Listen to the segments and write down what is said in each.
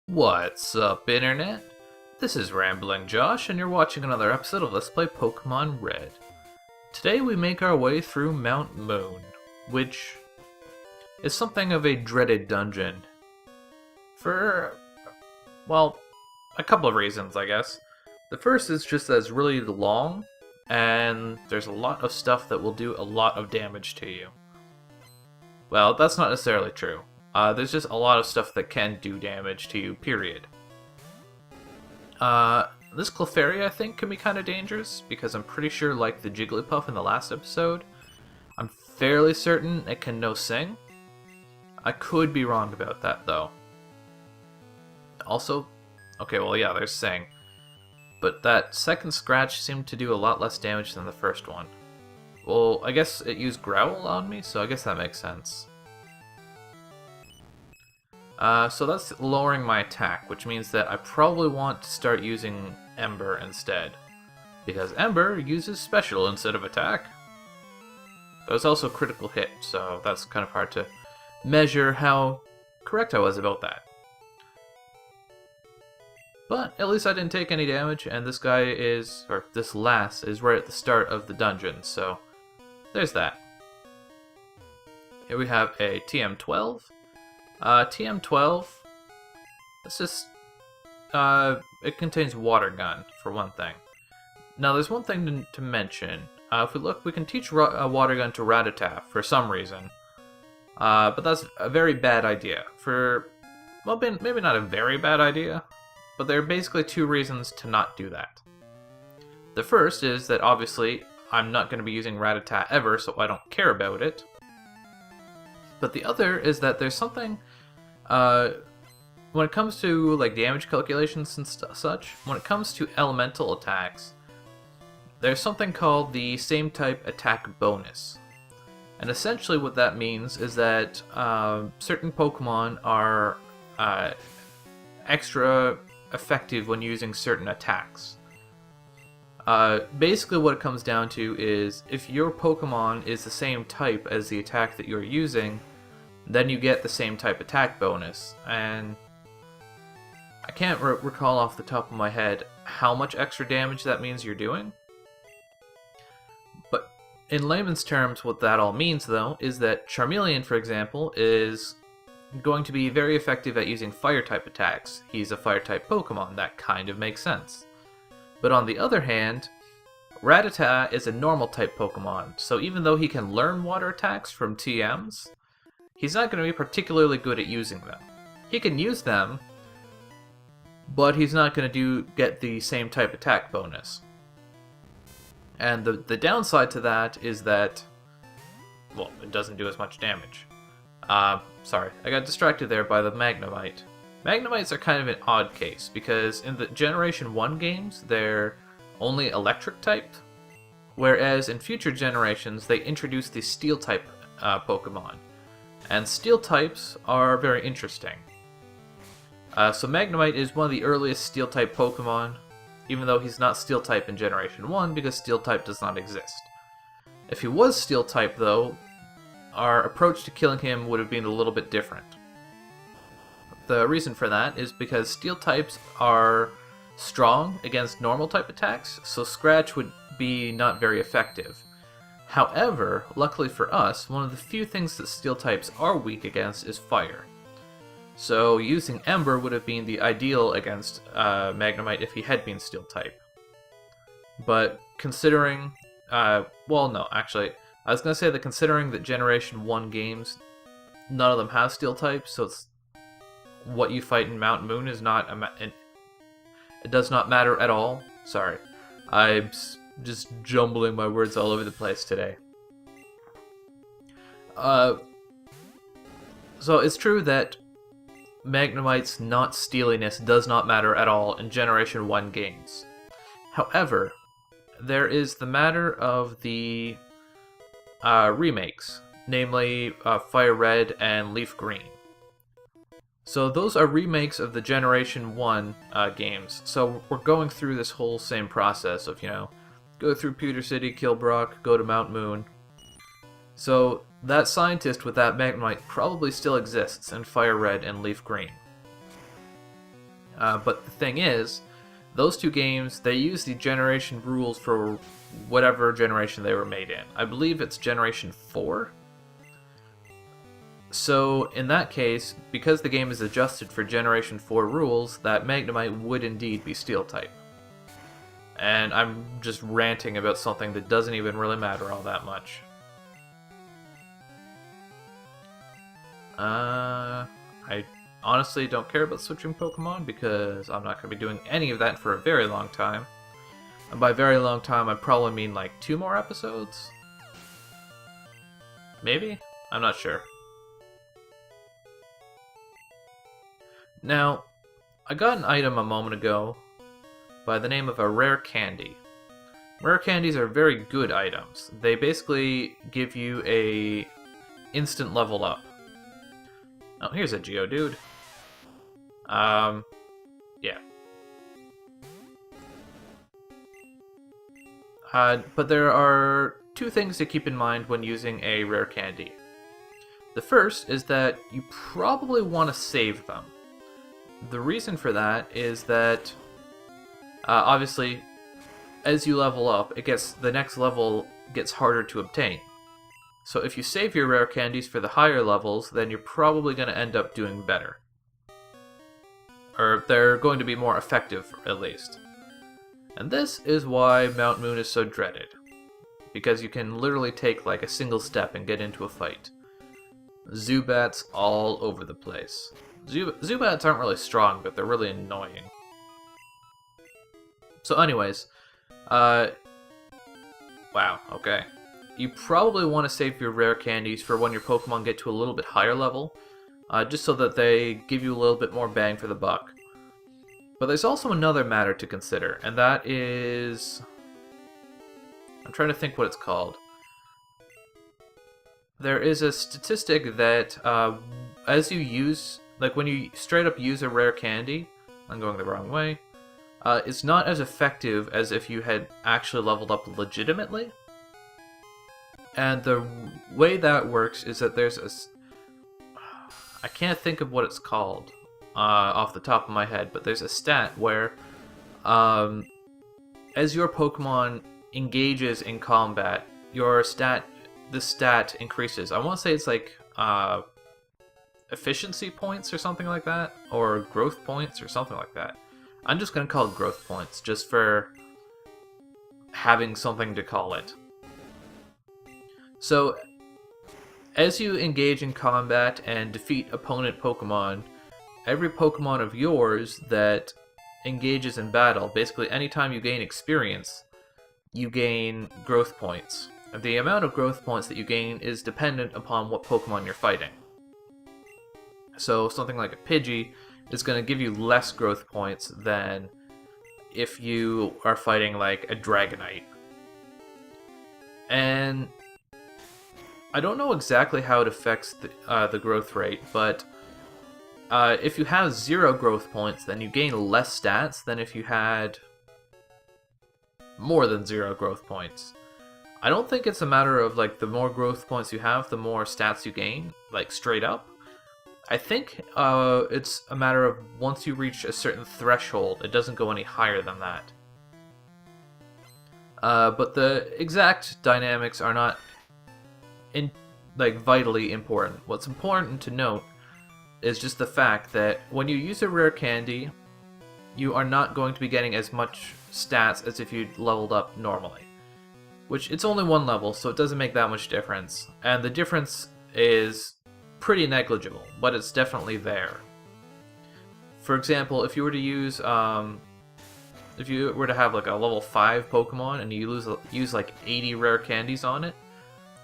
What's up, Internet? This is Rambling Josh, and you're watching another episode of Let's Play Pokemon Red. Today we make our way through Mount Moon, which is something of a dreaded dungeon. For, well, a couple of reasons, I guess. The first is just that it's really long, and there's a lot of stuff that will do a lot of damage to you. Well, that's not necessarily true. There's just a lot of stuff that can do damage to you, period. This Clefairy, I think, can be kind of dangerous, because I'm pretty sure, like the Jigglypuff in the last episode, I'm fairly certain it can no-sing. I could be wrong about that, though. Also, okay, well, yeah, there's Sing. But that second scratch seemed to do a lot less damage than the first one. Well, I guess it used Growl on me, so I guess that makes sense. So that's lowering my attack, which means that I probably want to start using Ember instead. Because Ember uses special instead of attack. But it's also critical hit, so that's kind of hard to measure how correct I was about that. But at least I didn't take any damage, and this guy is, or this lass is right at the start of the dungeon, so there's that. Here we have a TM12. TM12, it's just, it contains Water Gun, for one thing. Now, there's one thing to mention. If we look, we can teach Water Gun to Rattata for some reason. But that's a very bad idea. Well, maybe not a very bad idea, but there are basically two reasons to not do that. The first is that, obviously, I'm not going to be using Rattata ever, so I don't care about it. But the other is that there's something, when it comes to like damage calculations and such, when it comes to elemental attacks, there's something called the same type attack bonus. And essentially what that means is that certain Pokemon are extra effective when using certain attacks. Basically what it comes down to is if your Pokemon is the same type as the attack that you're using, then you get the same type attack bonus. And I can't recall off the top of my head how much extra damage that means you're doing. But in layman's terms, what that all means, though, is that Charmeleon, for example, is going to be very effective at using Fire-type attacks. He's a Fire-type Pokemon. That kind of makes sense. But on the other hand, Rattata is a normal-type Pokemon, so even though he can learn water attacks from TMs, he's not going to be particularly good at using them. He can use them, but he's not going to get the same type attack bonus. And the downside to that is that, well, it doesn't do as much damage. Sorry, I got distracted there by the Magnemite. Magnemites are kind of an odd case, because in the Generation 1 games, they're only electric typed, whereas in future generations, they introduce the steel type Pokemon. And steel types are very interesting. So Magnemite is one of the earliest steel type Pokemon, even though he's not steel type in Generation 1 because steel type does not exist. If he was steel type, though, our approach to killing him would have been a little bit different. The reason for that is because steel types are strong against normal type attacks, so Scratch would be not very effective. However, luckily for us, one of the few things that steel types are weak against is fire. So using Ember would have been the ideal against Magnemite if he had been steel type. But considering, well no, actually, I was going to say that considering that Generation 1 games, none of them have steel types, so it's what you fight in Mount Moon is not, it does not matter at all. Sorry, I'm just jumbling my words all over the place today. So it's true that Magnemite's not steeliness does not matter at all in Generation 1 games. However, there is the matter of the remakes, namely Fire Red and Leaf Green. So those are remakes of the Generation 1 games, so we're going through this whole same process of, you know, go through Pewter City, kill Brock, go to Mount Moon. So that scientist with that Magnemite probably still exists in Fire Red and Leaf Green. But the thing is, those two games, they use the generation rules for whatever generation they were made in. I believe it's Generation 4. So in that case, because the game is adjusted for Generation 4 rules, that Magnemite would indeed be Steel-type. And I'm just ranting about something that doesn't even really matter all that much. I honestly don't care about switching Pokemon because I'm not going to be doing any of that for a very long time. And by very long time, I probably mean like 2 more episodes? Maybe? I'm not sure. Now, I got an item a moment ago by the name of a Rare Candy. Rare Candies are very good items. They basically give you a instant level up. Oh, here's a Geodude. Yeah. But there are 2 things to keep in mind when using a Rare Candy. The first is that you probably want to save them. The reason for that is that, obviously, as you level up, the next level gets harder to obtain. So if you save your Rare Candies for the higher levels, then you're probably going to end up doing better. Or they're going to be more effective, at least. And this is why Mount Moon is so dreaded. Because you can literally take like a single step and get into a fight. Zubats all over the place. Zubats aren't really strong, but they're really annoying. So anyways, wow, okay. You probably want to save your Rare Candies for when your Pokemon get to a little bit higher level, just so that they give you a little bit more bang for the buck. But there's also another matter to consider, and that is... I'm trying to think what it's called. There is a statistic that as you use... Like, when you straight up use a Rare Candy... I'm going the wrong way. It's not as effective as if you had actually leveled up legitimately. And the way that works is that there's a... I can't think of what it's called off the top of my head, but there's a stat where as your Pokemon engages in combat, the stat increases. I want to say it's like efficiency points or something like that, or growth points or something like that. I'm just going to call it growth points, just for having something to call it. So, as you engage in combat and defeat opponent Pokemon, every Pokemon of yours that engages in battle, basically anytime you gain experience, you gain growth points. The amount of growth points that you gain is dependent upon what Pokemon you're fighting. So something like a Pidgey is going to give you less growth points than if you are fighting like a Dragonite. And I don't know exactly how it affects the growth rate, but if you have 0 growth points, then you gain less stats than if you had more than 0 growth points. I don't think it's a matter of like the more growth points you have, the more stats you gain, like straight up. I think it's a matter of once you reach a certain threshold, it doesn't go any higher than that. But the exact dynamics are not vitally important. What's important to note is just the fact that when you use a Rare Candy, you are not going to be getting as much stats as if you leveled up normally. Which, it's only 1 level, so it doesn't make that much difference. And the difference is pretty negligible, but it's definitely there. For example, if you were to use, if you were to have like a level 5 Pokemon and you use like 80 Rare Candies on it,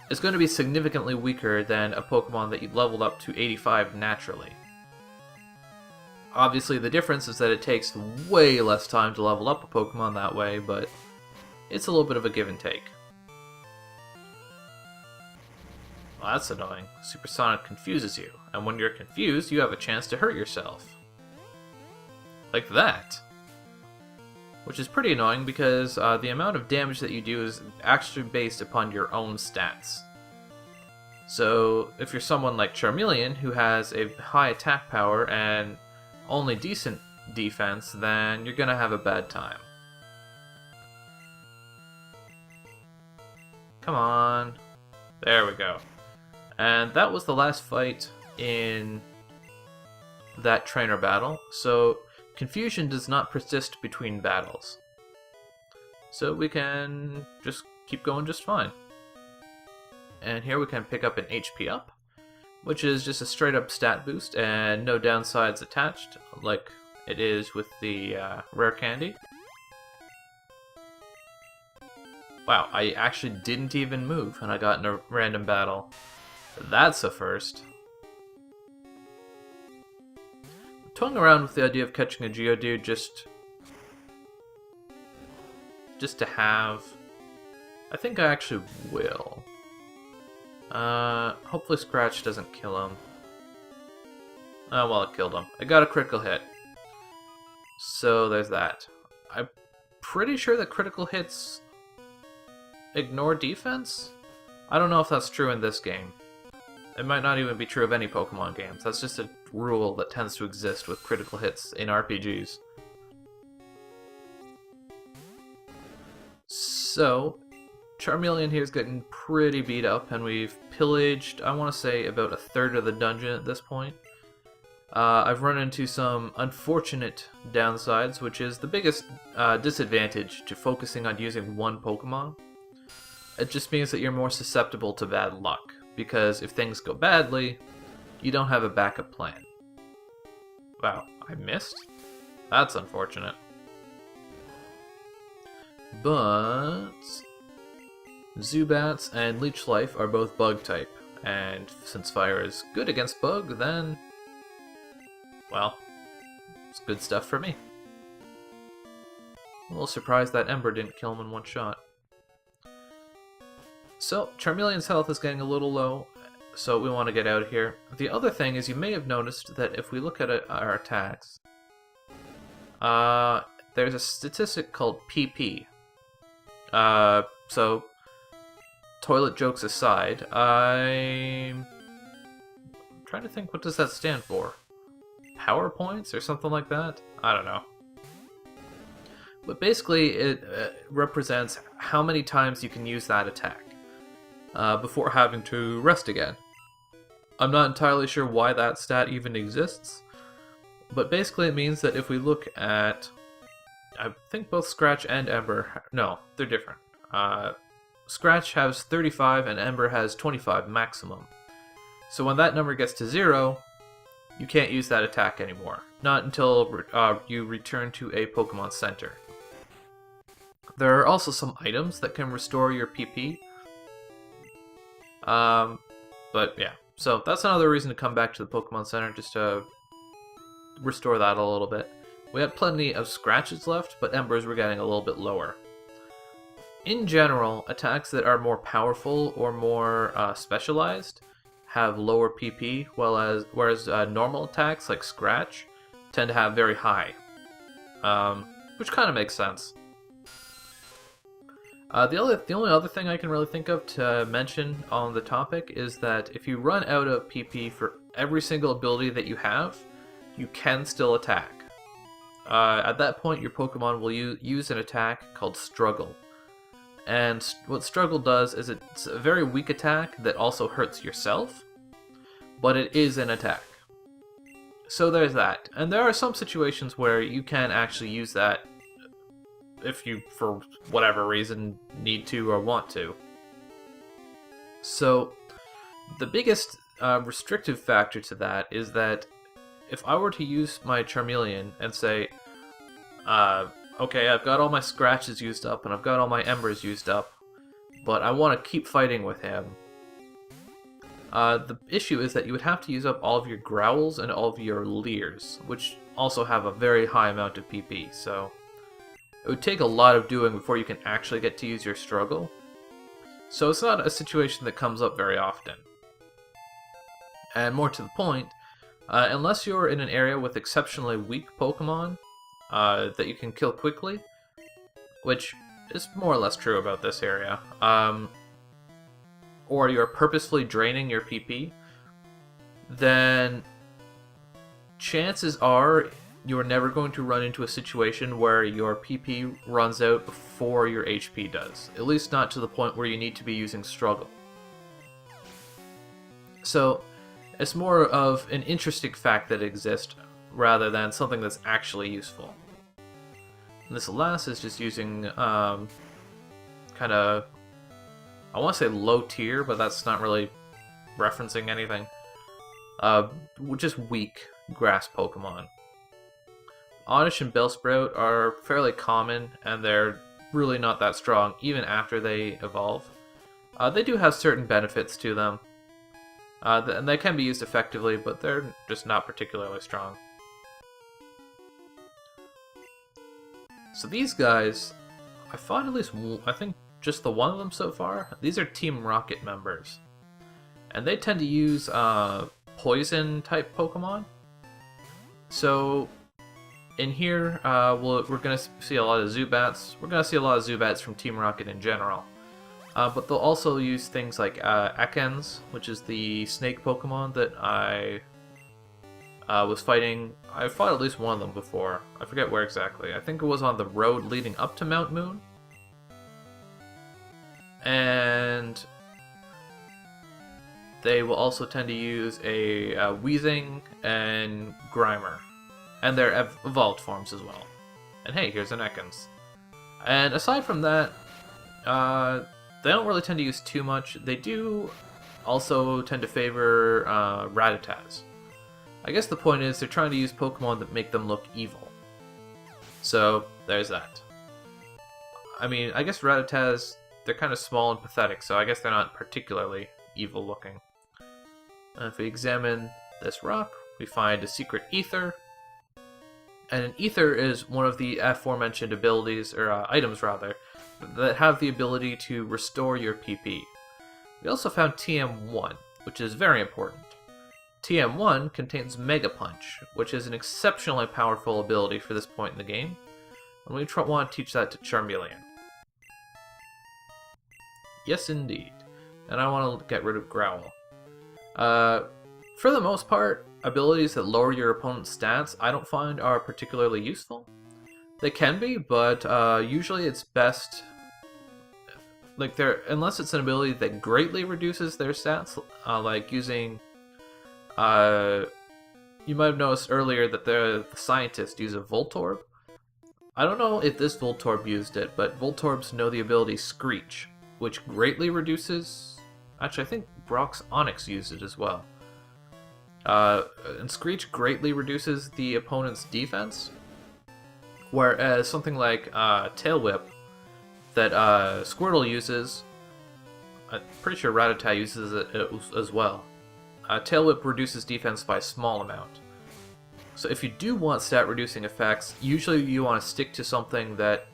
it's going to be significantly weaker than a Pokemon that you leveled up to 85 naturally. Obviously, the difference is that it takes way less time to level up a Pokemon that way, but it's a little bit of a give and take. Well, that's annoying. Supersonic confuses you, and when you're confused, you have a chance to hurt yourself. Like that. Which is pretty annoying because the amount of damage that you do is actually based upon your own stats. So, if you're someone like Charmeleon, who has a high attack power and only decent defense, then you're gonna have a bad time. Come on. There we go. And that was the last fight in that trainer battle, so confusion does not persist between battles. So we can just keep going just fine. And here we can pick up an HP up, which is just a straight up stat boost and no downsides attached, like it is with the rare candy. Wow, I actually didn't even move and I got in a random battle. That's a first. Toying around with the idea of catching a Geodude just to have. I think I actually will. Hopefully Scratch doesn't kill him. Oh, well, it killed him. I got a critical hit. So there's that. I'm pretty sure that critical hits ignore defense? I don't know if that's true in this game. It might not even be true of any Pokemon games. That's just a rule that tends to exist with critical hits in RPGs. So, Charmeleon here is getting pretty beat up, and we've pillaged, I want to say, about a third of the dungeon at this point. I've run into some unfortunate downsides, which is the biggest disadvantage to focusing on using one Pokemon. It just means that you're more susceptible to bad luck, because if things go badly, you don't have a backup plan. Wow, I missed? That's unfortunate. But Zubats and Leech Life are both bug type, and since fire is good against bug, then, well, it's good stuff for me. A little surprised that Ember didn't kill him in one shot. So, Charmeleon's health is getting a little low, so we want to get out of here. The other thing is you may have noticed that if we look at our attacks, there's a statistic called PP. So, toilet jokes aside, I'm trying to think, what does that stand for? Power points or something like that? I don't know. But basically, it represents how many times you can use that attack before having to rest again. I'm not entirely sure why that stat even exists, but basically it means that if we look at, I think both Scratch and Ember, no, they're different. Scratch has 35 and Ember has 25 maximum. So when that number gets to 0, you can't use that attack anymore. Not until you return to a Pokemon Center. There are also some items that can restore your PP. But yeah, so that's another reason to come back to the Pokemon Center, just to restore that a little bit. We had plenty of Scratches left, but Embers were getting a little bit lower. In general, attacks that are more powerful or more specialized have lower PP, whereas normal attacks like Scratch tend to have very high, which kind of makes sense. The only other thing I can really think of to mention on the topic is that if you run out of PP for every single ability that you have, you can still attack. At that point, your Pokemon will use an attack called Struggle. And what Struggle does is it's a very weak attack that also hurts yourself, but it is an attack. So there's that. And there are some situations where you can actually use that if you, for whatever reason, need to or want to. So the biggest restrictive factor to that is that if I were to use my Charmeleon and say, okay, I've got all my Scratches used up and I've got all my Embers used up, but I want to keep fighting with him. The issue is that you would have to use up all of your Growls and all of your Leers, which also have a very high amount of PP, so it would take a lot of doing before you can actually get to use your Struggle. So it's not a situation that comes up very often. And more to the point, unless you're in an area with exceptionally weak Pokemon that you can kill quickly, which is more or less true about this area, or you're purposefully draining your PP, then chances are you are never going to run into a situation where your PP runs out before your HP does. At least not to the point where you need to be using Struggle. So, it's more of an interesting fact that exists rather than something that's actually useful. And this last is just using kind of, I want to say low tier, but that's not really referencing anything. Just weak grass Pokemon. Oddish and Bellsprout are fairly common, and they're really not that strong even after they evolve. They do have certain benefits to them, and they can be used effectively, but they're just not particularly strong. So these guys, I fought at least, I think just the one of them so far. These are Team Rocket members, and they tend to use poison type Pokemon. So in here, we're going to see a lot of Zubats. We're going to see a lot of Zubats from Team Rocket in general. But they'll also use things like Ekans, which is the snake Pokemon that I was fighting. I fought at least one of them before. I forget where exactly. I think it was on the road leading up to Mount Moon. And they will also tend to use a Weezing and Grimer. And their evolved forms as well. And hey, here's an Ekans. And aside from that, they don't really tend to use too much. They do also tend to favor Rattatas. I guess the point is they're trying to use Pokemon that make them look evil. So, there's that. I mean, I guess Rattatas, they're kind of small and pathetic, so I guess they're not particularly evil looking. If we examine this rock, we find a secret ether. And an ether is one of the aforementioned abilities, or items rather, that have the ability to restore your PP. We also found TM1, which is very important. TM1 contains Mega Punch, which is an exceptionally powerful ability for this point in the game, and we want to teach that to Charmeleon. Yes, indeed. And I want to get rid of Growl. For the most part, abilities that lower your opponent's stats I don't find are particularly useful. They can be, but usually it's best, like unless it's an ability that greatly reduces their stats, like using, you might have noticed earlier that the scientists use a Voltorb. I don't know if this Voltorb used it, but Voltorbs know the ability Screech, which greatly reduces, actually I think Brock's Onix used it as well. And Screech greatly reduces the opponent's defense, whereas something like Tail Whip that Squirtle uses, I'm pretty sure Rattata uses it as well. Tail Whip reduces defense by a small amount. So if you do want stat reducing effects, usually you want to stick to something that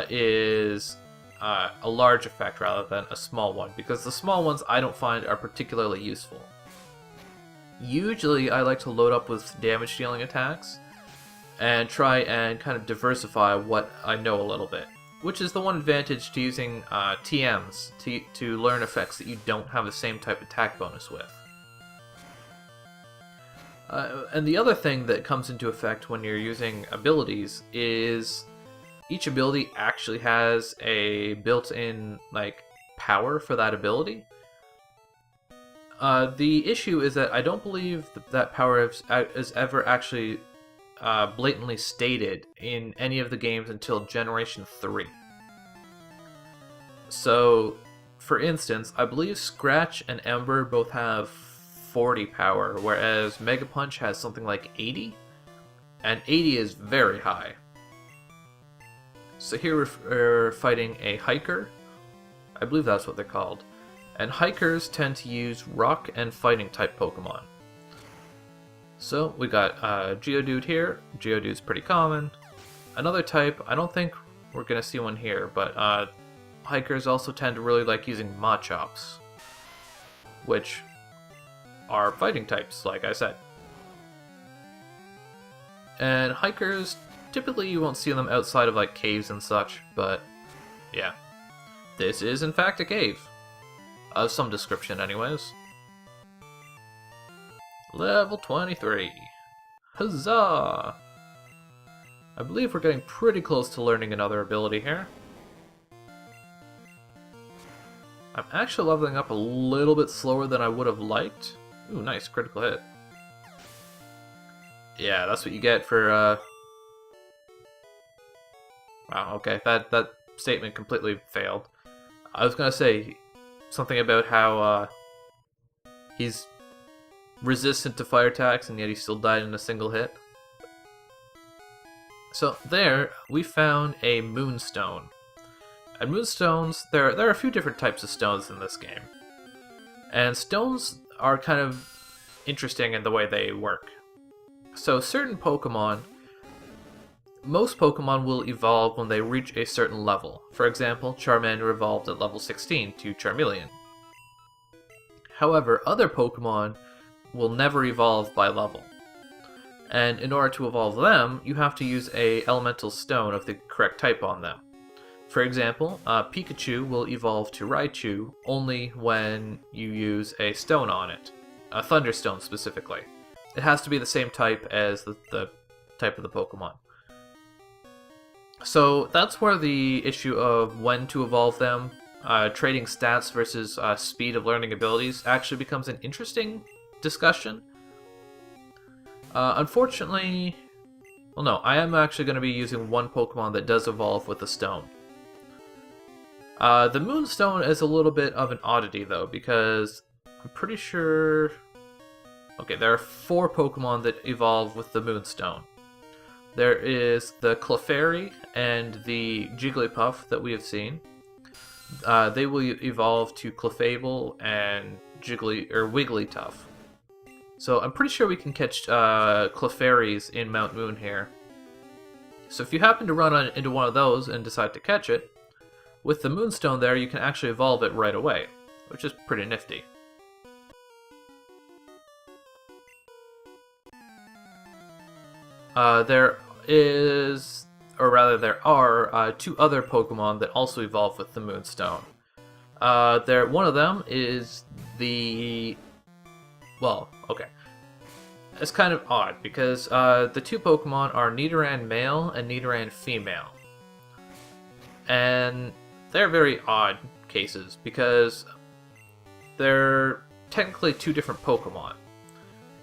is a large effect rather than a small one, because the small ones I don't find are particularly useful. Usually I like to load up with damage dealing attacks and try and kind of diversify what I know a little bit, which is the one advantage to using TMs to learn effects that you don't have the same type attack bonus with. And the other thing that comes into effect when you're using abilities is each ability actually has a built-in like power for that ability. The issue is that I don't believe that power is ever actually blatantly stated in any of the games until Generation 3. So, for instance, I believe Scratch and Ember both have 40 power, whereas Mega Punch has something like 80, and 80 is very high. So here we're fighting a Hiker. I believe that's what they're called. And Hikers tend to use rock and fighting type Pokemon. So we got Geodude here. Geodude's pretty common. Another type, I don't think we're going to see one here, but Hikers also tend to really like using Machops, which are fighting types, like I said. And Hikers, typically you won't see them outside of like caves and such, but yeah. This is in fact a cave. Of some description anyways. Level 23. Huzzah! I believe we're getting pretty close to learning another ability here. I'm actually leveling up a little bit slower than I would have liked. Ooh, nice, critical hit. Yeah, that's what you get for, Wow, okay, that statement completely failed. I was gonna say something about how, he's resistant to fire attacks, and yet he still died in a single hit. So there, we found a moonstone. And moonstones, there are a few different types of stones in this game. And stones are kind of interesting in the way they work. So certain Pokemon, most Pokemon will evolve when they reach a certain level. For example, Charmander evolved at level 16 to Charmeleon. However, other Pokemon will never evolve by level. And in order to evolve them, you have to use a elemental stone of the correct type on them. For example, Pikachu will evolve to Raichu only when you use a stone on it. A Thunderstone specifically. It has to be the same type as the type of the Pokemon. So that's where the issue of when to evolve them, trading stats versus speed of learning abilities actually becomes an interesting discussion. Unfortunately, well no, I am actually going to be using one Pokemon that does evolve with a stone. The Moonstone is a little bit of an oddity though, because I'm pretty sure... Okay, there are 4 Pokemon that evolve with the Moonstone. There is the Clefairy and the Jigglypuff that we have seen. They will evolve to Clefable and Wigglytuff. So I'm pretty sure we can catch Clefairies in Mount Moon here. So if you happen to run into one of those and decide to catch it, with the Moonstone there, you can actually evolve it right away, which is pretty nifty. There are 2 other Pokemon that also evolve with the Moonstone. One of them is the... Well, okay. It's kind of odd, because the 2 Pokemon are Nidoran male and Nidoran female. And they're very odd cases, because they're technically 2 different Pokemon.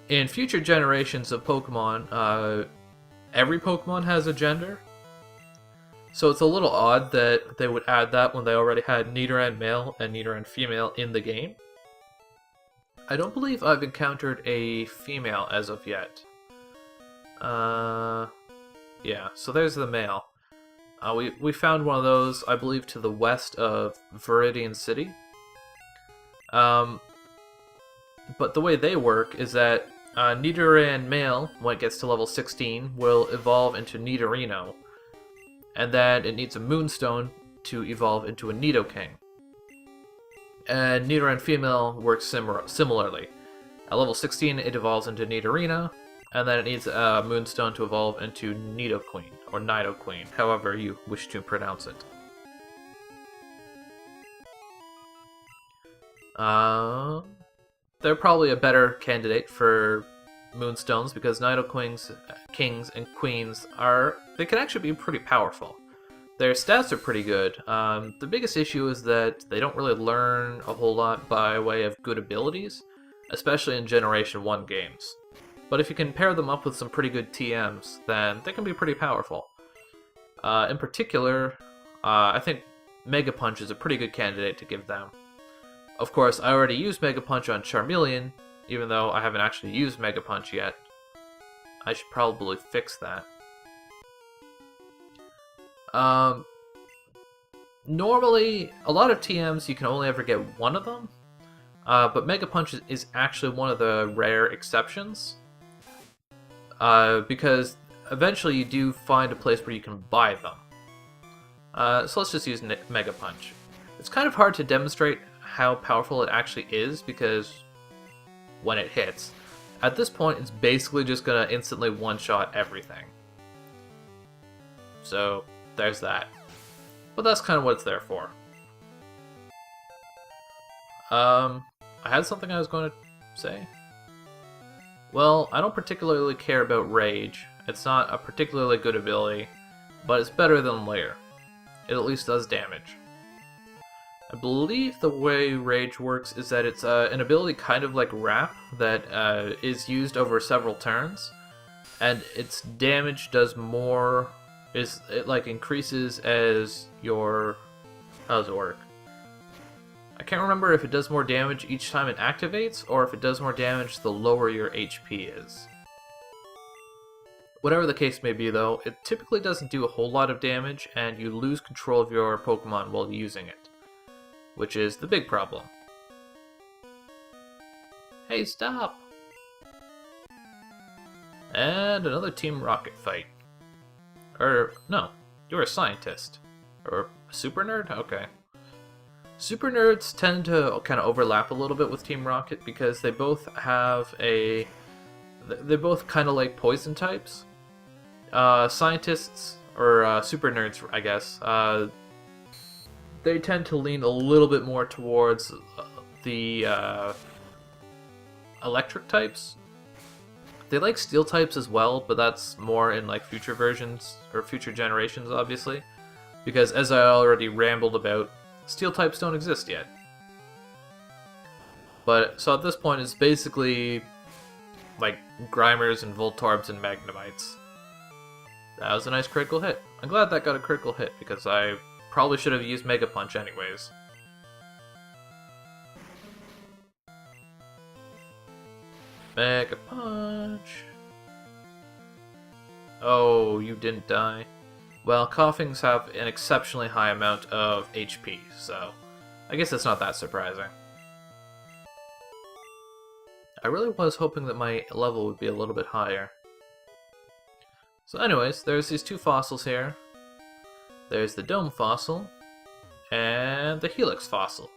In future generations of Pokemon, every Pokemon has a gender. So it's a little odd that they would add that when they already had Nidoran male and Nidoran female in the game. I don't believe I've encountered a female as of yet. Yeah, so there's the male. We found one of those, I believe, to the west of Viridian City. But the way they work is that Nidoran male, when it gets to level 16, will evolve into Nidorino. And then it needs a Moonstone to evolve into a Nidoking. And Nidoran female works similarly. At level 16, it evolves into Nidorina, and then it needs a Moonstone to evolve into Nidoqueen, or Nidoqueen, however you wish to pronounce it. They're probably a better candidate for Moonstones, because Nidoqueens, kings, and queens they can actually be pretty powerful. Their stats are pretty good. The biggest issue is that they don't really learn a whole lot by way of good abilities, especially in Generation 1 games. But if you can pair them up with some pretty good TMs, then they can be pretty powerful. In particular, I think Mega Punch is a pretty good candidate to give them. Of course, I already used Mega Punch on Charmeleon, even though I haven't actually used Mega Punch yet. I should probably fix that. Normally, a lot of TMs you can only ever get one of them, but Mega Punch is actually one of the rare exceptions, because eventually you do find a place where you can buy them. So let's just use Mega Punch. It's kind of hard to demonstrate how powerful it actually is, because when it hits, at this point it's basically just gonna instantly one-shot everything. So there's that. But that's kind of what it's there for. I had something I was going to say. Well, I don't particularly care about Rage, It's not a particularly good ability, but it's better than Lair. It at least does damage. I believe the way Rage works is that it's an ability kind of like Wrap that is used over several turns, and its damage does more. It like increases as your. How does it work? I can't remember if it does more damage each time it activates, or if it does more damage the lower your HP is. Whatever the case may be, though, it typically doesn't do a whole lot of damage, and you lose control of your Pokemon while using it, which is the big problem. Hey, stop! And another Team Rocket fight. No, you're a scientist. Or a super nerd? Okay. Super nerds tend to kind of overlap a little bit with Team Rocket because they both have they both kind of like poison types. Scientists, or super nerds, I guess, they tend to lean a little bit more towards the electric types. They like steel types as well, but that's more in like future versions, or future generations, obviously. Because as I already rambled about, steel types don't exist yet. But, so at this point it's basically like Grimers and Voltorbs and Magnemites. That was a nice critical hit. I'm glad that got a critical hit, because I probably should have used Mega Punch anyways. Mega Punch! Oh, you didn't die. Well, Coughings have an exceptionally high amount of HP, so I guess it's not that surprising. I really was hoping that my level would be a little bit higher. So anyways, there's these two fossils here. There's the Dome Fossil, and the Helix Fossil.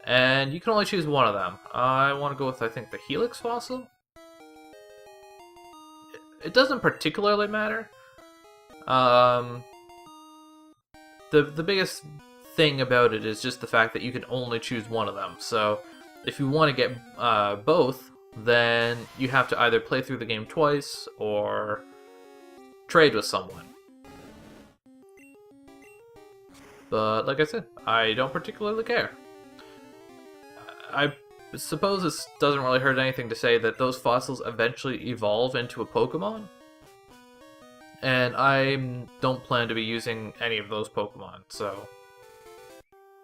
And you can only choose one of them. I want to go with, I think, the Helix Fossil? It doesn't particularly matter. The biggest thing about it is just the fact that you can only choose one of them. So if you want to get both, then you have to either play through the game twice or trade with someone. But like I said, I don't particularly care. I suppose this doesn't really hurt anything to say that those fossils eventually evolve into a Pokemon. And I don't plan to be using any of those Pokemon, so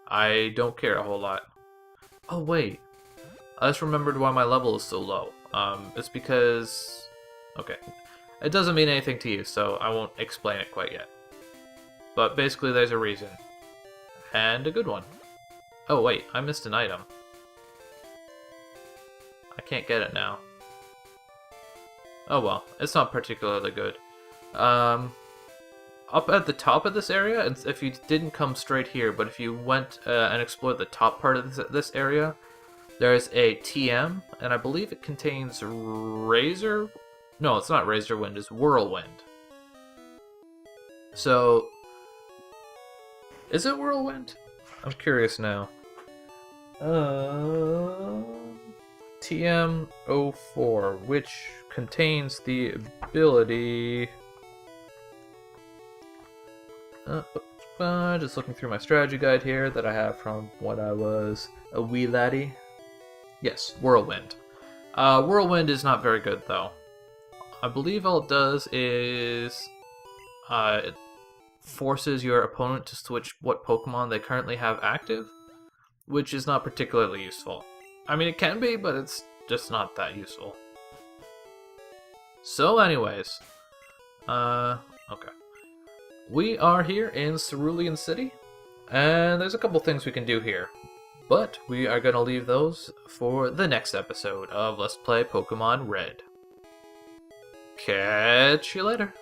I don't care a whole lot. Oh wait, I just remembered why my level is so low. It's because... okay. It doesn't mean anything to you, so I won't explain it quite yet. But basically there's a reason. And a good one. Oh wait, I missed an item. I can't get it now. Oh well, it's not particularly good. Up at the top of this area, if you didn't come straight here, but if you went and explored the top part of this area, there's a TM, and I believe it contains Razor... no, it's not Razor Wind, it's Whirlwind. So... is it Whirlwind? I'm curious now. TM04, which contains the ability... just looking through my strategy guide here that I have from when I was a wee laddie. Yes, Whirlwind. Whirlwind is not very good, though. I believe all it does is it forces your opponent to switch what Pokemon they currently have active, which is not particularly useful. I mean, it can be, but it's just not that useful. So anyways, okay. We are here in Cerulean City, and there's a couple things we can do here. But we are going to leave those for the next episode of Let's Play Pokemon Red. Catch you later.